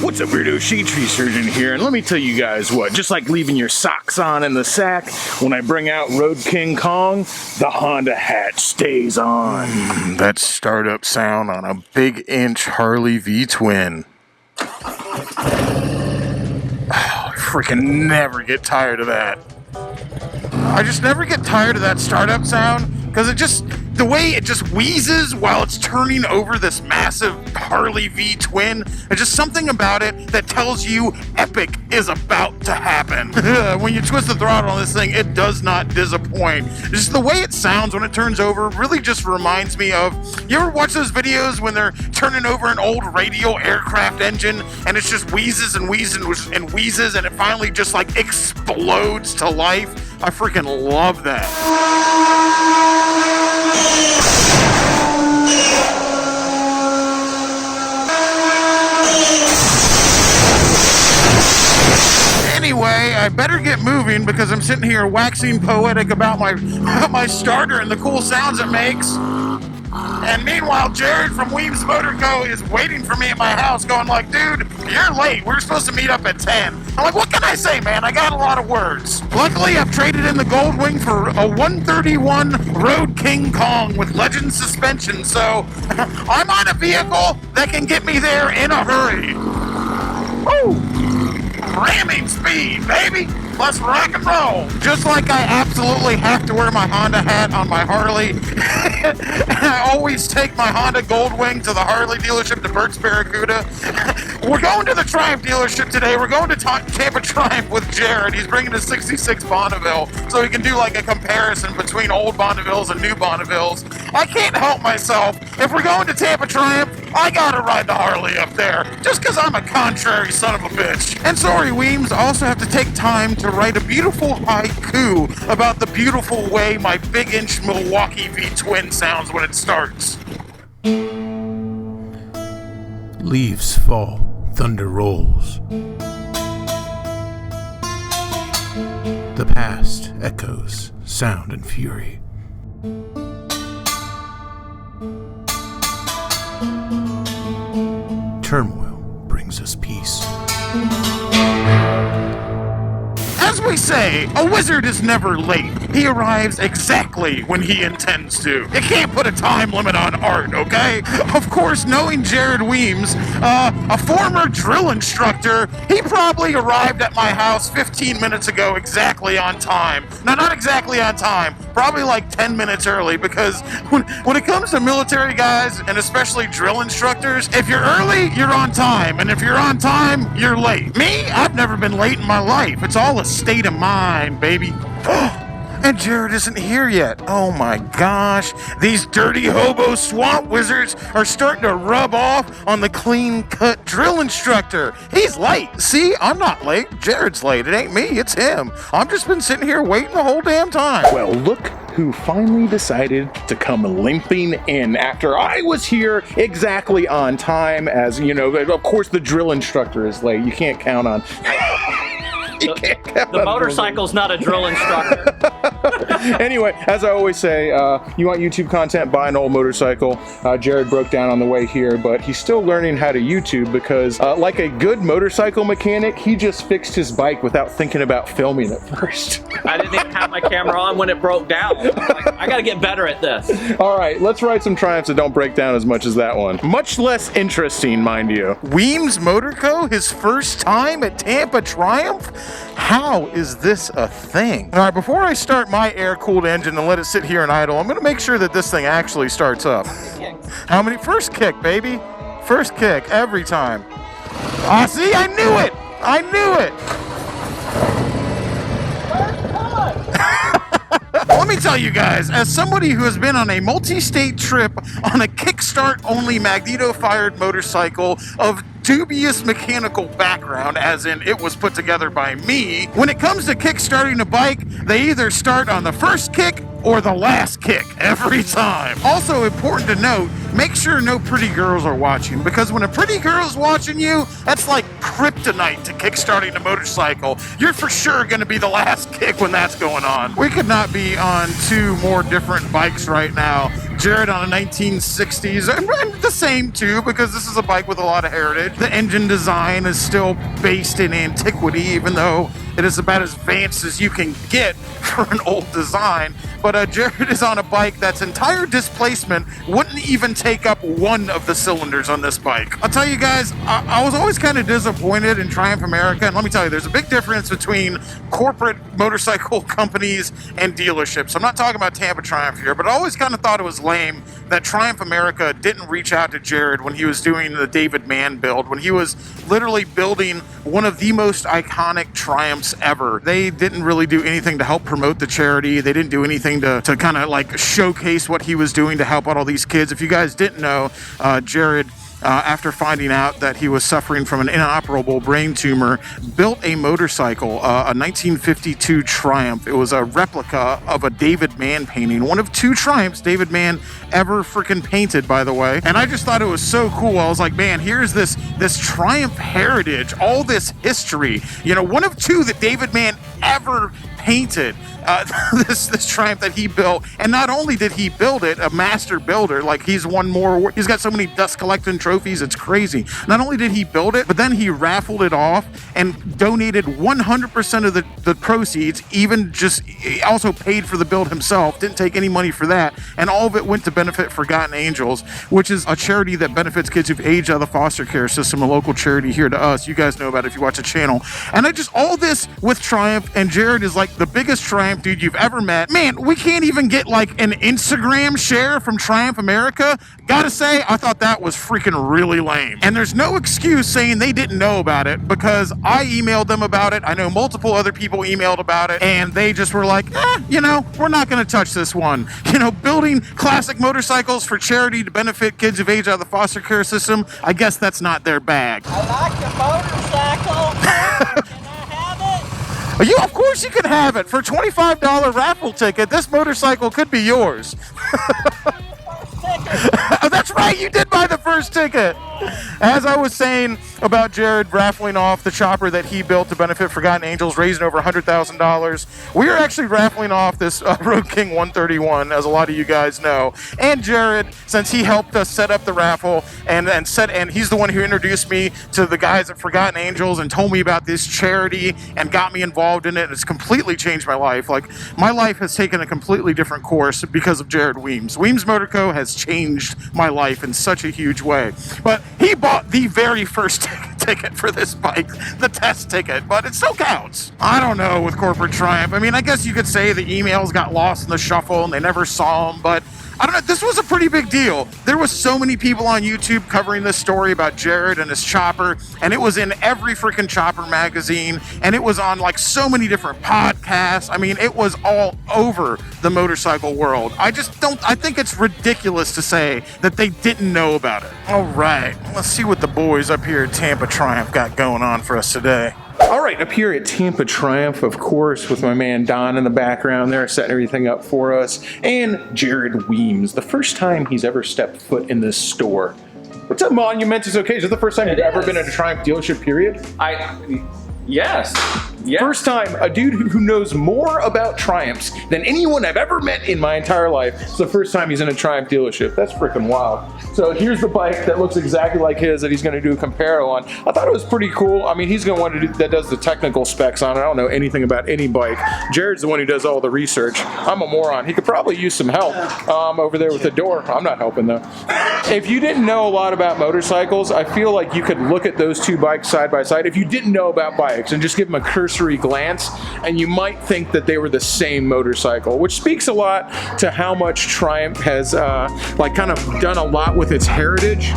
What's up, weirdo? Shadetree Surgeon here, and let me tell you guys what, just like leaving your socks on in the sack, when I bring out Road King Kong, the Honda hat stays on. That startup sound on a big inch Harley V-twin. I freaking never get tired of that. I just never get tired of that startup sound, because the way it just wheezes while it's turning over this massive Harley V-twin, there's just something about it that tells you epic is about to happen. When you twist the throttle on this thing, it does not disappoint. Just the way it sounds when it turns over really just reminds me of, you ever watch those videos when they're turning over an old radial aircraft engine and it just wheezes and wheezes and wheezes and it finally just like explodes to life? I freaking love that. Anyway, I better get moving because I'm sitting here waxing poetic about my starter and the cool sounds it makes. And meanwhile, Jared from Weems Motor Co. is waiting for me at my house going like, dude, you're late. We're supposed to meet up at 10. I'm like, what can I say, man? I got a lot of words. Luckily, I've traded in the Gold Wing for a 131 Road King Kong with Legend suspension, so I'm on a vehicle that can get me there in a hurry. Woo! Ramming speed, baby! Let's rock and roll! Just like I absolutely have to wear my Honda hat on my Harley, and I always take my Honda Goldwing to the Harley dealership, to Burt's Barracuda. We're going to the Triumph dealership today. We're going to Tampa Triumph with Jared. He's bringing a 66 Bonneville, so he can do like a comparison between old Bonnevilles and new Bonnevilles. I can't help myself. If we're going to Tampa Triumph, I gotta ride the Harley up there, just because I'm a contrary son of a bitch. And sorry, Weems, I also have to take time to write a beautiful haiku about the beautiful way my big inch Milwaukee V-twin sounds when it starts. Leaves fall, thunder rolls. The past echoes, sound and fury. Turmoil brings us peace. As we say, a wizard is never late. He arrives exactly when he intends to. You can't put a time limit on art, okay? Of course, knowing Jared Weems, a former drill instructor, he probably arrived at my house 15 minutes ago exactly on time. No, not exactly on time. Probably like 10 minutes early, because when it comes to military guys, and especially drill instructors, if you're early, you're on time. And if you're on time, you're late. Me, I've never been late in my life. It's all a state of mind, baby. And Jared isn't here yet. Oh my gosh. These dirty hobo swamp wizards are starting to rub off on the clean-cut drill instructor. He's late. See, I'm not late. Jared's late. It ain't me, it's him. I've just been sitting here waiting the whole damn time. Well, look who finally decided to come limping in after I was here exactly on time. As you know, of course the drill instructor is late. You can't count on... The motorcycle's not a drill instructor. Anyway, as I always say, you want YouTube content, buy an old motorcycle. Jared broke down on the way here, but he's still learning how to YouTube because, like a good motorcycle mechanic, he just fixed his bike without thinking about filming it first. I didn't even have my camera on when it broke down. I gotta get better at this. All right, let's ride some Triumphs that don't break down as much as that one. Much less interesting, mind you. Weems Motor Co., his first time at Tampa Triumph? How is this a thing? All right, before I start my air-cooled engine and let it sit here and idle, I'm gonna make sure that this thing actually starts up. How many? First kick, baby. First kick, every time. Ah, see, I knew it! I knew it! Let me tell you guys, as somebody who has been on a multi-state trip on a kickstart-only magneto-fired motorcycle of dubious mechanical background, as in it was put together by me, when it comes to kick-starting a bike, they either start on the first kick or the last kick every time. Also important to note, make sure no pretty girls are watching, because when a pretty girl's watching you, that's like kryptonite to kickstarting a motorcycle. You're for sure gonna be the last kick when that's going on. We could not be on two more different bikes right now. Jared on a 1960s, and the same too, because this is a bike with a lot of heritage. The engine design is still based in antiquity, even though it is about as advanced as you can get for an old design. But Jared is on a bike that's entire displacement wouldn't even take up one of the cylinders on this bike. I'll tell you guys, I was always kind of disappointed in Triumph America, and let me tell you, there's a big difference between corporate motorcycle companies and dealerships. I'm not talking about Tampa Triumph here, but I always kind of thought it was lame that Triumph America didn't reach out to Jared when he was doing the David Mann build, when he was literally building one of the most iconic Triumphs ever. They didn't really do anything to help promote the charity. They didn't do anything to kind of like showcase what he was doing to help out all these kids. If you guys didn't know, Jared, after finding out that he was suffering from an inoperable brain tumor, built a motorcycle, a 1952 Triumph. It was a replica of a David Mann painting, one of 2 Triumphs David Mann ever freaking painted, by the way. And I just thought it was so cool. I was like, man, here's this Triumph heritage, all this history. You know, one of 2 that David Mann ever painted. This Triumph that he built, and not only did he build it, a master builder, like he's got so many dust collecting trophies, it's crazy. Not only did he build it, but then he raffled it off and donated 100% of the proceeds, he also paid for the build himself, didn't take any money for that, and all of it went to benefit Forgotten Angels, which is a charity that benefits kids who've aged out of the foster care system, a local charity here to us. You guys know about it if you watch the channel. And all this with Triumph, and Jared is like the biggest Triumph dude you've ever met. Man, we can't even get like an Instagram share from Triumph America. Gotta say, I thought that was freaking really lame. And there's no excuse saying they didn't know about it, because I emailed them about it. I know multiple other people emailed about it, and they just were like, we're not gonna touch this one. Building classic motorcycles for charity to benefit kids who've aged out of the foster care system, I guess that's not their bag. I like your motorcycle. Can I have it? Of course you can have it. For a $25 raffle ticket, this motorcycle could be yours. Oh, that's right, you did buy the first ticket. As I was saying about Jared raffling off the chopper that he built to benefit Forgotten Angels, raising over $100,000, we are actually raffling off this Road King 131, as a lot of you guys know. And Jared, since he helped us set up the raffle, and he's the one who introduced me to the guys at Forgotten Angels and told me about this charity and got me involved in it, and it's completely changed my life. Like, my life has taken a completely different course because of Jared Weems. Weems Motor Co. has changed my life in such a huge way. But he bought the very first ticket for this bike, the test ticket, but it still counts. I don't know with corporate Triumph. I mean, I guess you could say the emails got lost in the shuffle and they never saw them, but I don't know, this was a pretty big deal. There was so many people on YouTube covering this story about Jared and his chopper, and it was in every freaking chopper magazine, and it was on like so many different podcasts. I mean, it was all over the motorcycle world. I think it's ridiculous to say that they didn't know about it. All right, let's see what the boys up here at Tampa Triumph got going on for us today. All right, up here at Tampa Triumph, of course, with my man Don in the background there, setting everything up for us, and Jared Weems, the first time he's ever stepped foot in this store. What's a monumentous occasion? Is it the first time you've ever been at a Triumph dealership, period? Yes. First time, a dude who knows more about Triumphs than anyone I've ever met in my entire life. It's the first time he's in a Triumph dealership. That's freaking wild. So here's the bike that looks exactly like his that he's going to do a comparo on. I thought it was pretty cool. I mean, he's going to want to do that, does the technical specs on it. I don't know anything about any bike. Jared's the one who does all the research. I'm a moron. He could probably use some help over there with the door. I'm not helping though. If you didn't know a lot about motorcycles, I feel like you could look at those two bikes side by side. If you didn't know about bikes and just give them a cursory glance, and you might think that they were the same motorcycle, which speaks a lot to how much Triumph has kind of done a lot with its heritage.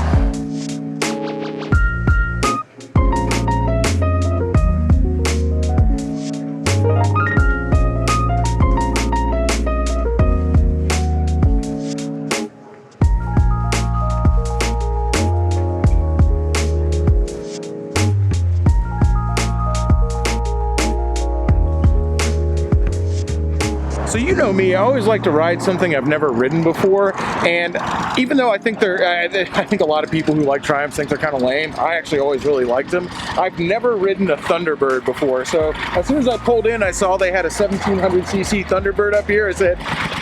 So you know me, I always like to ride something I've never ridden before, and Even though I think I think a lot of people who like Triumphs think they're kind of lame, I actually always really liked them. I've never ridden a Thunderbird before, so as soon as I pulled in, I saw they had a 1700cc Thunderbird up here. I said,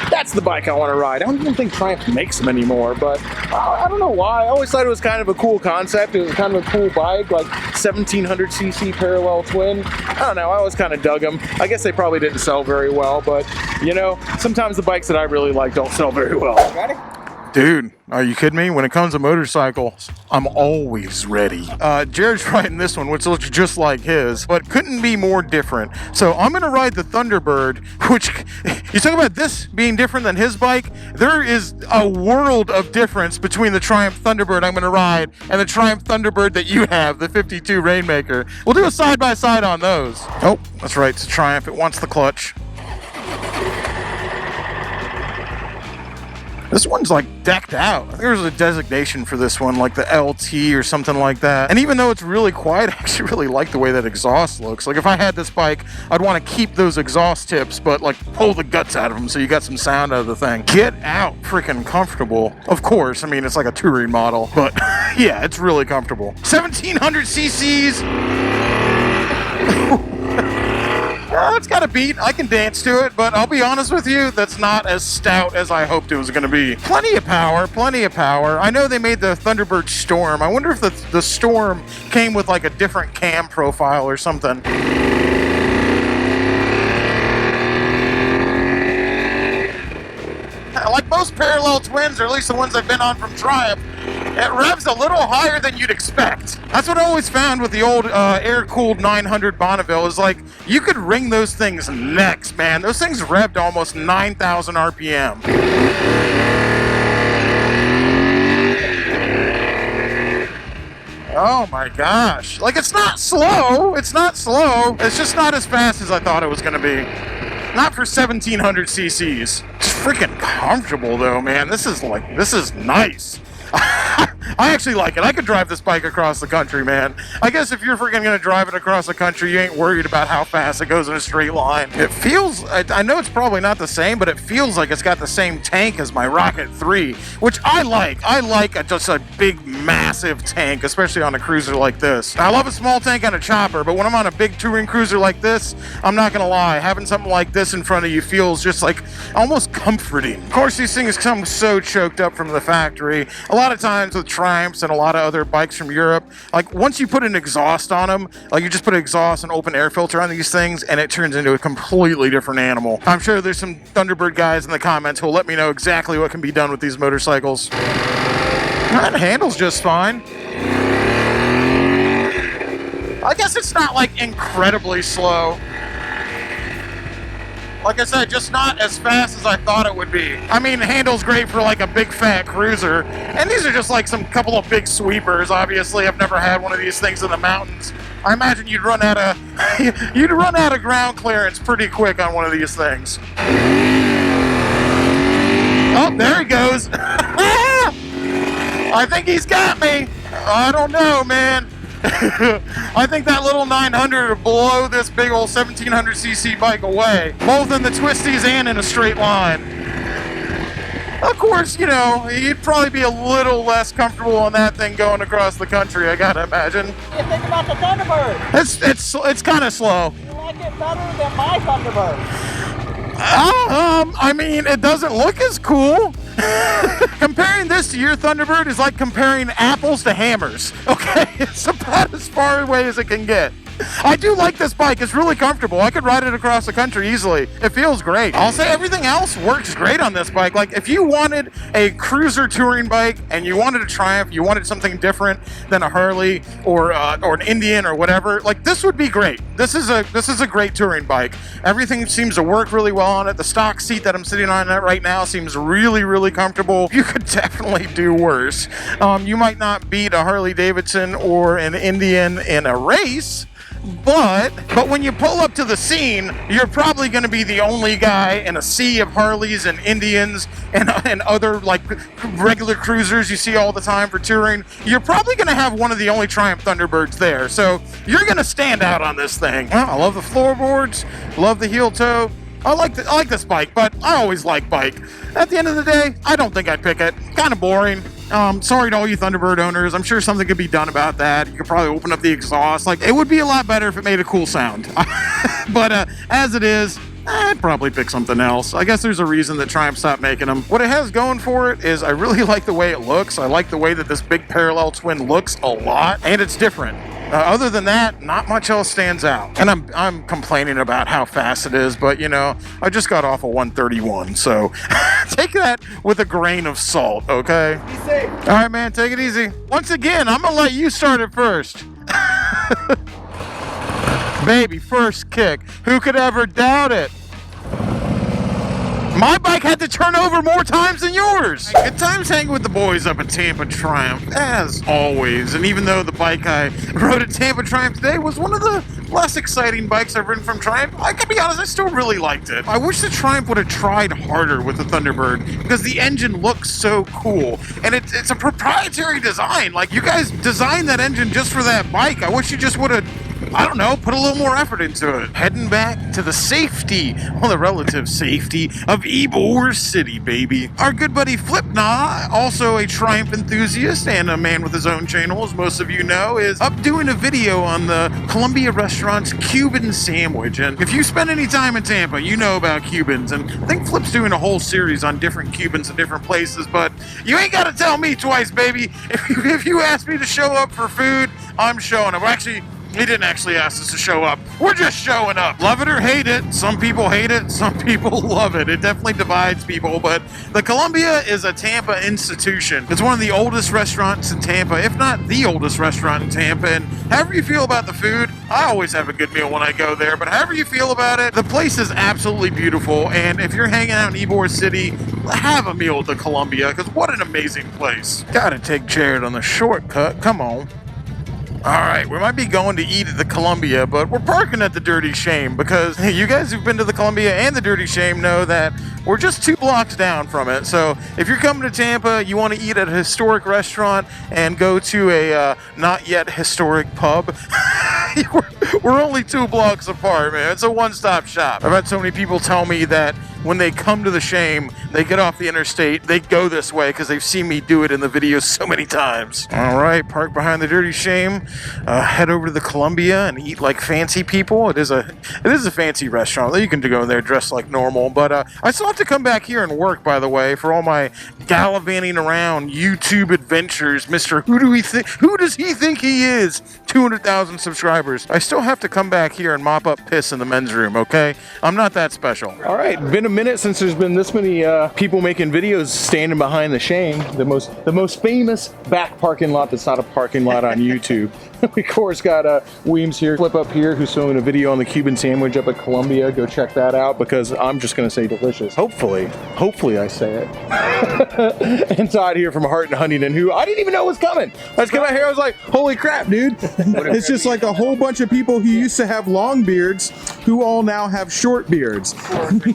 that's the bike I want to ride. I don't even think Triumph makes them anymore, but I don't know why. I always thought it was kind of a cool concept. It was kind of a cool bike, like 1700cc parallel twin. I don't know, I always kind of dug them. I guess they probably didn't sell very well, but you know, sometimes the bikes that I really like don't sell very well. Ready? Dude, are you kidding me? When it comes to motorcycles, I'm always ready. Jared's riding this one, which looks just like his, but couldn't be more different. So I'm gonna ride the Thunderbird, which, you talk about this being different than his bike, there is a world of difference between the Triumph Thunderbird I'm gonna ride and the Triumph Thunderbird that you have, the 52 Rainmaker. We'll do a side-by-side on those. Oh, that's right, it's a Triumph, it wants the clutch. This one's like decked out. I think there's a designation for this one, like the LT or something like that. And even though it's really quiet, I actually really like the way that exhaust looks. Like if I had this bike, I'd want to keep those exhaust tips, but like pull the guts out of them so you got some sound out of the thing. Get out, freaking comfortable. Of course, I mean, it's like a touring model, but yeah, it's really comfortable. 1700 cc's. Oh, it's got a beat. I can dance to it, but I'll be honest with you, that's not as stout as I hoped it was going to be. Plenty of power, plenty of power. I know they made the Thunderbird Storm. I wonder if the Storm came with like a different cam profile or something. Like most parallel twins, or at least the ones I've been on from Triumph, it revs a little higher than you'd expect. That's what I always found with the old air-cooled 900 Bonneville, is like, you could wring those things necks, man. Those things revved almost 9,000 RPM. Oh my gosh. Like, it's not slow. It's not slow. It's just not as fast as I thought it was going to be. Not for 1700 cc's. It's freaking comfortable though, man. This is nice. I actually like it. I could drive this bike across the country, man. I guess if you're freaking gonna drive it across the country, you ain't worried about how fast it goes in a straight line. It feels, I know it's probably not the same, but it feels like it's got the same tank as my Rocket 3, which I like. I like just a big, massive tank, especially on a cruiser like this. I love a small tank on a chopper, but when I'm on a big touring cruiser like this, I'm not gonna lie, having something like this in front of you feels just like almost comforting. Of course, these things come so choked up from the factory. A lot of times with Triumphs and a lot of other bikes from Europe, like once you put an exhaust on them, like you just put an exhaust and open air filter on these things and it turns into a completely different animal. I'm sure there's some Thunderbird guys in the comments who'll let me know exactly what can be done with these motorcycles. That handles just fine. I guess it's not like incredibly slow. Like I said, just not as fast as I thought it would be. I mean, handle's great for like a big fat cruiser. And these are just like some couple of big sweepers. Obviously, I've never had one of these things in the mountains. I imagine you'd run out of ground clearance pretty quick on one of these things. Oh, there he goes. I think he's got me. I don't know, man. I think that little 900 will blow this big old 1700cc bike away, both in the twisties and in a straight line. Of course, you know, you'd probably be a little less comfortable on that thing going across the country, I gotta imagine. What do you think about the Thunderbird? It's kind of slow. You like it better than my Thunderbird? I mean, it doesn't look as cool. Comparing this to your Thunderbird is like comparing apples to hammers. Okay, it's about as far away as it can get. I do like this bike. It's really comfortable. I could ride it across the country easily. It feels great. I'll say everything else works great on this bike. Like if you wanted a cruiser touring bike and you wanted a Triumph, you wanted something different than a Harley or an Indian or whatever, like this would be great. This is a great touring bike. Everything seems to work really well on it. The stock seat that I'm sitting on right now seems really, really comfortable. You could definitely do worse. You might not beat a Harley Davidson or an Indian in a race, but when you pull up to the scene, you're probably going to be the only guy in a sea of Harleys and Indians and other like regular cruisers you see all the time for touring. You're probably going to have one of the only Triumph Thunderbirds there, so you're going to stand out on this thing. Well, I love the floorboards, love the heel toe. I like this bike, but I always like bike. At the end of the day, I don't think I'd pick it. Kind of boring. Sorry to all you Thunderbird owners. I'm sure something could be done about that. You could probably open up the exhaust. Like, it would be a lot better if it made a cool sound. But as it is, I'd probably pick something else. I guess there's a reason that Triumph stopped making them. What it has going for it is I really like the way it looks. I like the way that this big parallel twin looks a lot, and it's different. Other than that, not much else stands out. And I'm complaining about how fast it is, but you know, I just got off a 131, so take that with a grain of salt, okay? Be safe. All right, man, take it easy. Once again, I'm gonna let you start it first. Baby, first kick. Who could ever doubt it? My bike had to turn over more times than yours. Good times hanging with the boys up at Tampa Triumph, as always. And even though the bike I rode at Tampa Triumph today was one of the less exciting bikes I've ridden from Triumph, I gotta be honest, I still really liked it. I wish the Triumph would have tried harder with the Thunderbird because the engine looks so cool. And it's a proprietary design. Like, you guys designed that engine just for that bike. I wish you just would have, I don't know, put a little more effort into it. Heading back to the safety, well, the relative safety of Ybor City, baby. Our good buddy Flipna, also a Triumph enthusiast and a man with his own channel, as most of you know, is up doing a video on the Columbia Restaurant's Cuban sandwich. And if you spend any time in Tampa, you know about Cubans. And I think Flip's doing a whole series on different Cubans in different places, but you ain't got to tell me twice, baby. If you ask me to show up for food, I'm showing up. Actually, he didn't actually ask us to show up. We're just showing up. Love it or hate it. Some people hate it. Some people love it. It definitely divides people. But the Columbia is a Tampa institution. It's one of the oldest restaurants in Tampa, if not the oldest restaurant in Tampa. And however you feel about the food, I always have a good meal when I go there. But however you feel about it, the place is absolutely beautiful. And if you're hanging out in Ybor City, have a meal at the Columbia, because what an amazing place. Gotta take Jared on the shortcut. Come on. All right, we might be going to eat at the Columbia, but we're parking at the Dirty Shame because hey, you guys who've been to the Columbia and the Dirty Shame know that we're just 2 blocks down from it. So if you're coming to Tampa, you want to eat at a historic restaurant and go to a not yet historic pub, we're only 2 blocks apart, man. It's a one-stop shop. I've had so many people tell me that when they come to the Shame, they get off the interstate, they go this way because they've seen me do it in the videos so many times. All right, park behind the Dirty Shame, head over to the Columbia and eat like fancy people. It is a fancy restaurant. You can go there dressed like normal, but I still have to come back here and work, by the way, for all my gallivanting around YouTube adventures. Mr. Who does he think he is? 200,000 subscribers. I still have to come back here and mop up piss in the men's room, okay? I'm not that special. All right, been a minute since there's been this many people making videos standing behind the Shame, the most famous back parking lot that's not a parking lot on YouTube. We of course got Weems here, Flip up here, who's filming a video on the Cuban sandwich up at Columbia. Go check that out because I'm just gonna say delicious. Hopefully I say it. And Todd here from Hart and Huntington, who I didn't even know was coming. I just came out here, I was like, holy crap, dude. It's just like a whole bunch of people who used to have long beards who all now have short beards.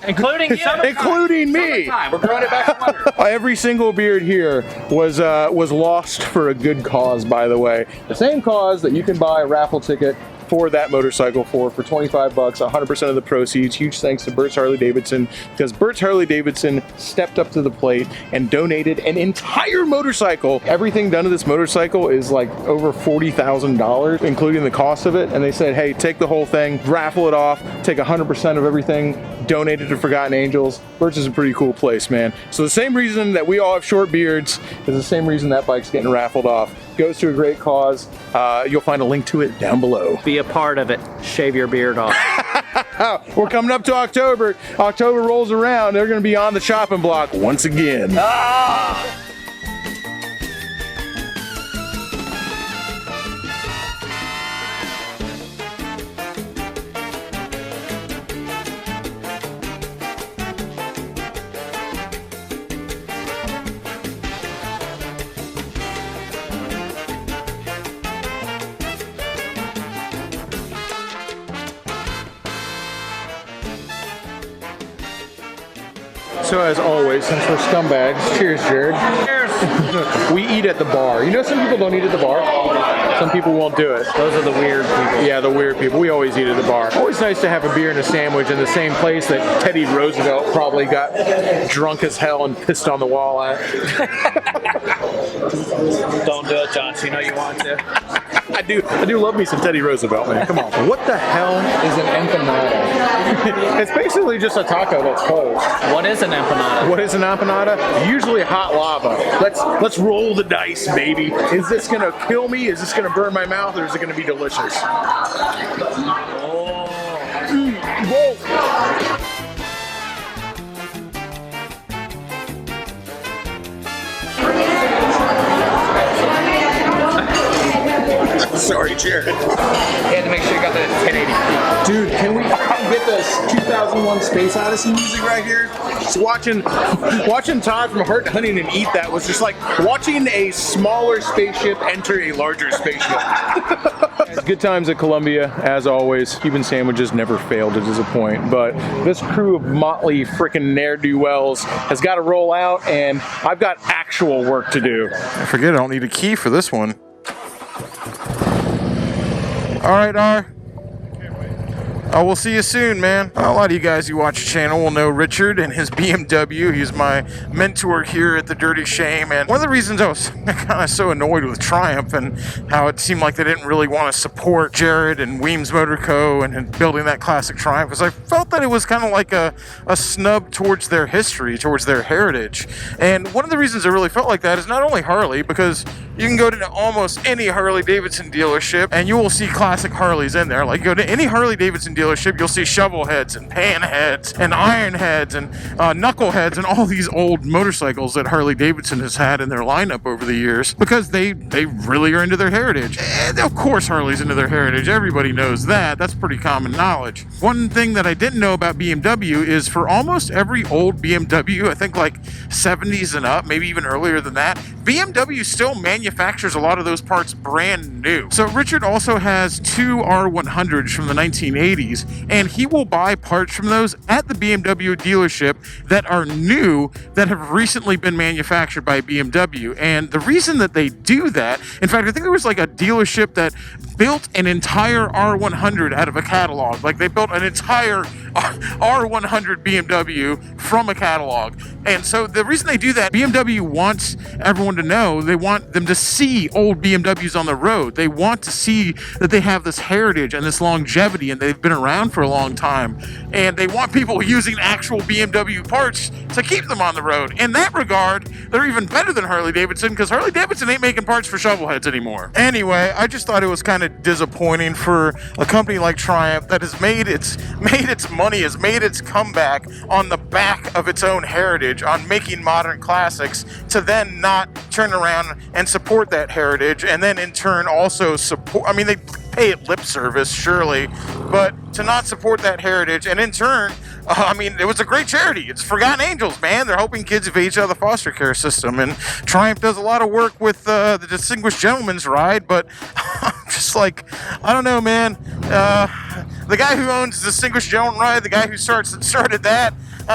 Including you. Including me. We're growing it back from under. Every single beard here was lost for a good cause, by the way. The same cause that you can buy a raffle ticket for that motorcycle for $25, 100% of the proceeds. Huge thanks to Burt's Harley Davidson, because Burt's Harley Davidson stepped up to the plate and donated an entire motorcycle. Everything done to this motorcycle is like over $40,000, including the cost of it. And they said, hey, take the whole thing, raffle it off, take 100% of everything, donate it to Forgotten Angels. Burt's is a pretty cool place, man. So the same reason that we all have short beards is the same reason that bike's getting raffled off. Goes to a great cause. You'll find a link to it down below. Be a part of it. Shave your beard off. We're coming up to October. October rolls around. They're going to be on the chopping block once again. Ah! So as always, since we're scumbags, cheers, Jared. Cheers. We eat at the bar. You know, some people don't eat at the bar. Some people won't do it. Those are the weird people. Yeah, the weird people. We always eat at the bar. Always nice to have a beer and a sandwich in the same place that Teddy Roosevelt probably got drunk as hell and pissed on the wall at. Don't do it, Josh. You know you want to. I do love me some Teddy Roosevelt, man. Come on. What the hell is an empanada? It's basically just a taco that's cold. What is an empanada? What is an empanada? Usually hot lava. Let's roll the dice, baby. Is this gonna kill me? Is this gonna burn my mouth, or is it gonna be delicious? Whoa. Sorry, Jared. You had to make sure you got the 1080p. Dude, can we get this 2001 Space Odyssey music right here? Just watching Todd from Heart Huntington eat that was just like watching a smaller spaceship enter a larger spaceship. Good times at Columbia, as always. Cuban sandwiches never fail to disappoint, but this crew of motley frickin' ne'er-do-wells has got to roll out, and I've got actual work to do. I forget, I don't need a key for this one. All right, R. We'll see you soon, man. A lot of you guys who watch the channel will know Richard and his BMW. He's my mentor here at the Dirty Shame. And one of the reasons I was kind of so annoyed with Triumph and how it seemed like they didn't really want to support Jared and Weems Motor Co. and building that classic Triumph was I felt that it was kind of like a snub towards their history, towards their heritage. And one of the reasons I really felt like that is not only Harley, because you can go to almost any Harley-Davidson dealership and you will see classic Harleys in there. Like, go to any Harley-Davidson dealership, you'll see shovel heads and pan heads and iron heads and knuckle heads and all these old motorcycles that Harley-Davidson has had in their lineup over the years because they really are into their heritage. And of course Harley's into their heritage. Everybody knows that. That's pretty common knowledge. One thing that I didn't know about BMW is for almost every old BMW, I think like 70s and up, maybe even earlier than that, BMW still manufactures a lot of those parts brand new. So Richard also has two R100s from the 1980s, and he will buy parts from those at the BMW dealership that are new, that have recently been manufactured by BMW. And the reason that they do that, in fact, I think there was like a dealership that built an entire R100 out of a catalog. Like, they built an entire R100 BMW from a catalog. And so the reason they do that, BMW wants everyone to know, they want them to see old BMWs on the road. They want to see that they have this heritage and this longevity and they've been around for a long time. And they want people using actual BMW parts to keep them on the road. In that regard, they're even better than Harley-Davidson because Harley-Davidson ain't making parts for shovel heads anymore. Anyway, I just thought it was kind of disappointing for a company like Triumph that has made its money, has made its comeback on the back of its own heritage, on making modern classics, to then not turn around and support that heritage, and then in turn also support, I mean, they pay it lip service, surely, but to not support that heritage, and in turn, I mean, it was a great charity. It's Forgotten Angels, man. They're helping kids of age out of the foster care system, and Triumph does a lot of work with the Distinguished Gentleman's Ride, but I'm just like, I don't know, man. The guy who owns Distinguished Gentleman's Ride, the guy who started that,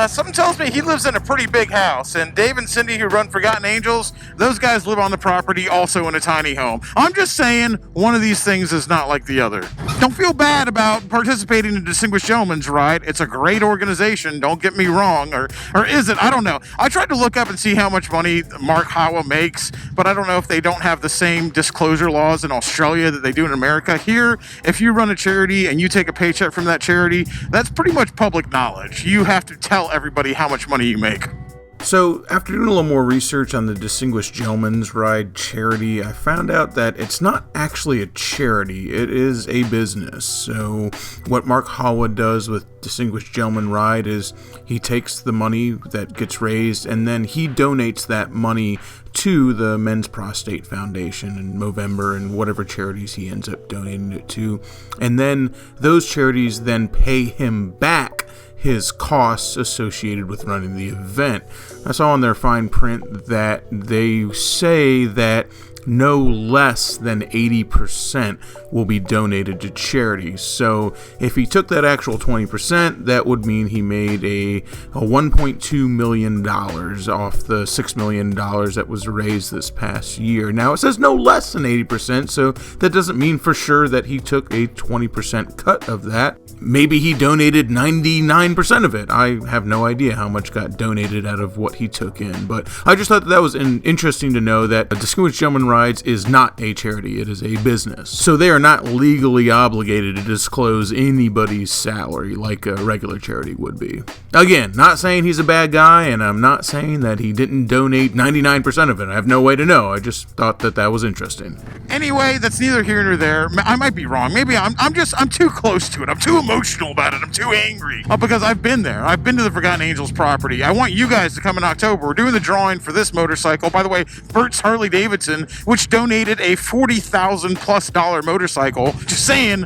something tells me he lives in a pretty big house, and Dave and Cindy, who run Forgotten Angels, those guys live on the property also in a tiny home. I'm just saying, one of these things is not like the other. Don't feel bad about participating in Distinguished Gentleman's Ride. It's a great organization, don't get me wrong, or is it? I don't know. I tried to look up and see how much money Mark Howa makes, but I don't know if they don't have the same disclosure laws in Australia that they do in America. Here, if you run a charity and you take a paycheck from that charity, that's pretty much public knowledge. You have to tell everybody how much money you make. So, after doing a little more research on the Distinguished Gentleman's Ride charity, I found out that it's not actually a charity, it is a business. So, what Mark Howa does with Distinguished Gentleman Ride is he takes the money that gets raised and then he donates that money to the Men's Prostate Foundation in November and whatever charities he ends up donating it to. And then those charities then pay him back his costs associated with running the event. I saw in their fine print that they say that no less than 80% will be donated to charity. So if he took that actual 20%, that would mean he made a $1.2 million off the $6 million that was raised this past year. Now, it says no less than 80%, so that doesn't mean for sure that he took a 20% cut of that. Maybe he donated 99% of it. I have no idea how much got donated out of what he took in, but I just thought that was interesting to know that Distinguished Gentleman Rides is not a charity, it is a business. So they are not legally obligated to disclose anybody's salary like a regular charity would be. Again, not saying he's a bad guy, and I'm not saying that he didn't donate 99% of it. I have no way to know. I just thought that was interesting. Anyway, that's neither here nor there. I might be wrong. Maybe I'm too close to it. I'm too emotional about it. I'm too angry. Because I've been there. I've been to the Forgotten Angels property. I want you guys to come in October. We're doing the drawing for this motorcycle. By the way, Bert's Harley Davidson, which donated a $40,000+ motorcycle. Just saying,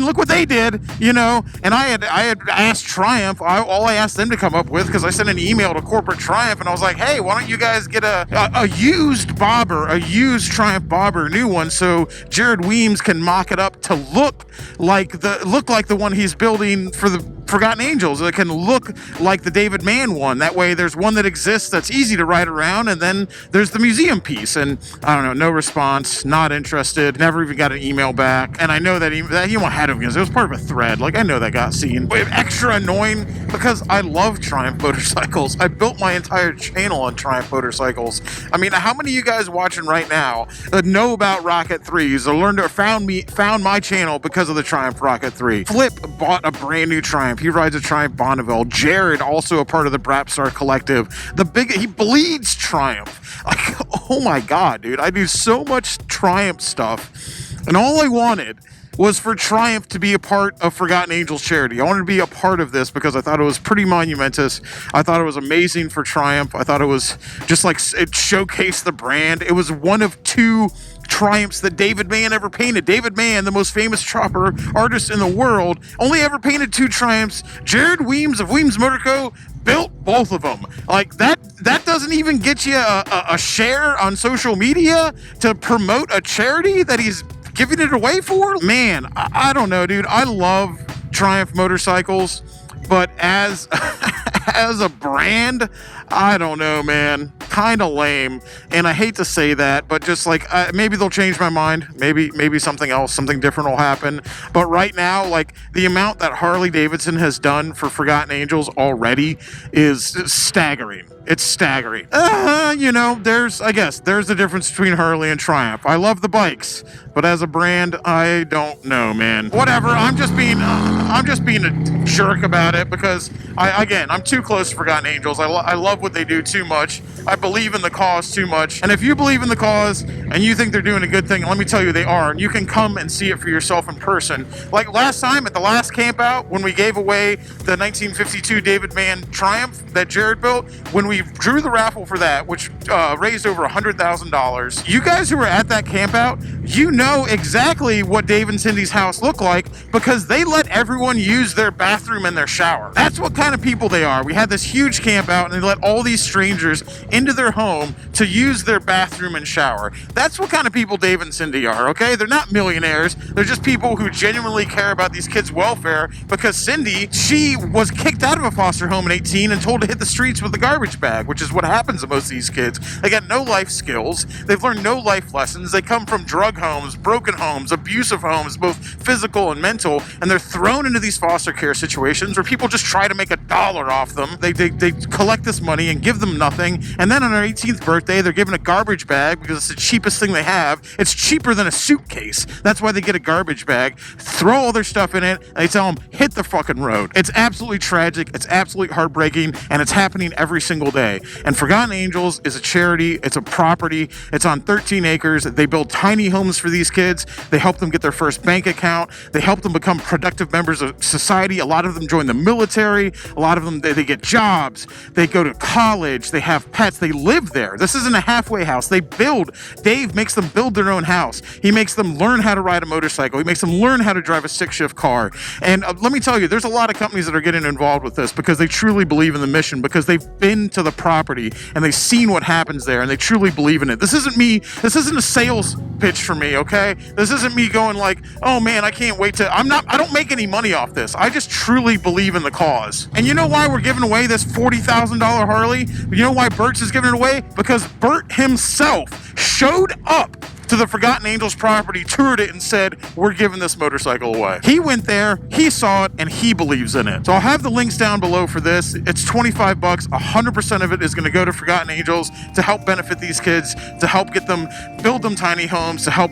look what they did, you know. And I had asked Triumph, all I asked them to come up with, because I sent an email to corporate Triumph, and I was like, hey, why don't you guys get a used bobber, a used Triumph bobber, new one, so Jared Weems can mock it up to look like the one he's building for the Forgotten Angels. It can look like the David Mann one. That way there's one that exists that's easy to ride around, and then there's the museum piece. And I don't know, no response, not interested, never even got an email back. And I know that he had it because it was part of a thread. Like, I know that got seen. But extra annoying because I love Triumph motorcycles. I built my entire channel on Triumph motorcycles. I mean, how many of you guys watching right now know about Rocket 3s or found my channel because of the Triumph Rocket 3? Flip bought a brand new Triumph. He rides a Triumph Bonneville. Jared, also a part of the Brapstar Collective. He bleeds Triumph. Like, oh my God, dude. I do so much Triumph stuff. And all I wanted was for Triumph to be a part of Forgotten Angels charity. I wanted to be a part of this because I thought it was pretty monumentous. I thought it was amazing for Triumph. I thought it was just like it showcased the brand. It was one of two Triumphs that David Mann ever painted. David Mann, the most famous chopper artist in the world, only ever painted two Triumphs. Jared Weems of Weems Motor Co. built both of them. Like, that doesn't even get you a share on social media to promote a charity that he's giving it away for? Man, I don't know, dude. I love Triumph motorcycles, but as a brand, I don't know, man. Kind of lame. And I hate to say that, but just like, maybe they'll change my mind. Maybe something else, something different will happen. But right now, like, the amount that Harley Davidson has done for Forgotten Angels already is staggering. It's staggering. You know, there's the difference between Harley and Triumph. I love the bikes, but as a brand, I don't know, man. Whatever. I'm just being a jerk about it because I'm too close to Forgotten Angels. I love what they do too much. I believe in the cause too much. And if you believe in the cause and you think they're doing a good thing, let me tell you they are. And you can come and see it for yourself in person. Like last time at the last camp out, when we gave away the 1952 David Mann Triumph that Jared built, when we drew the raffle for that, which raised over $100,000. You guys who were at that camp out, you know exactly what Dave and Cindy's house looked like because they let everyone use their bathroom and their shower. That's what kind of people they are. We had this huge camp out and they let all these strangers into their home to use their bathroom and shower. That's what kind of people Dave and Cindy are, okay? They're not millionaires. They're just people who genuinely care about these kids' welfare because Cindy, she was kicked out of a foster home at 18 and told to hit the streets with a garbage bag, which is what happens to most of these kids. They got no life skills. They've learned no life lessons. They come from drug homes, broken homes, abusive homes, both physical and mental, and they're thrown into these foster care situations where people just try to make $1 off them. They collect this money and give them nothing, and then on their 18th birthday, they're given a garbage bag because it's the cheapest thing they have. It's cheaper than a suitcase. That's why they get a garbage bag, throw all their stuff in it, and they tell them, hit the fucking road. It's absolutely tragic. It's absolutely heartbreaking, and it's happening every single day. And Forgotten Angels is a charity. It's a property. It's on 13 acres. They build tiny homes homes for these kids. They help them get their first bank account. They help them become productive members of society. A lot of them join the military. A lot of them, they get jobs. They go to college. They have pets. They live there. This isn't a halfway house. They build. Dave makes them build their own house. He makes them learn how to ride a motorcycle. He makes them learn how to drive a stick-shift car. And let me tell you, there's a lot of companies that are getting involved with this because they truly believe in the mission, because they've been to the property and they've seen what happens there and they truly believe in it. This isn't me. This isn't a sales pitch for me, okay? This isn't me going like, oh man, I can't wait to, I don't make any money off this. I just truly believe in the cause. And you know why we're giving away this $40,000 Harley? You know why Bert's is giving it away? Because Bert himself showed up to the Forgotten Angels property, toured it, and said, we're giving this motorcycle away. He went there, he saw it, and he believes in it. So I'll have the links down below for this. It's $25. 100% of it is going to go to Forgotten Angels to help benefit these kids, to help get them, build them tiny homes, to help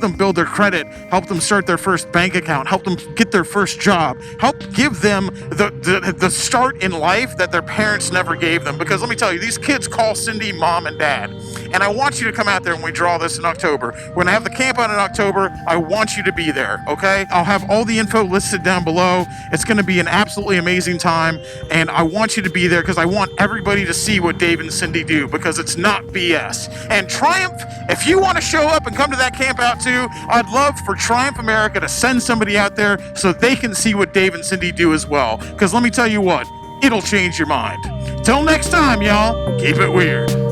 them build their credit, help them start their first bank account, help them get their first job, help give them the start in life that their parents never gave them. Because let me tell you, these kids call Cindy mom and dad. And I want you to come out there when we draw this in October. We're going to have the camp out in October. I want you to be there, okay? I'll have all the info listed down below. It's going to be an absolutely amazing time, and I want you to be there because I want everybody to see what Dave and Cindy do, because it's not BS. And Triumph, if you want to show up and come to that camp out too, I'd love for Triumph America to send somebody out there so they can see what Dave and Cindy do as well. Because let me tell you what, it'll change your mind. Till next time, y'all, keep it weird.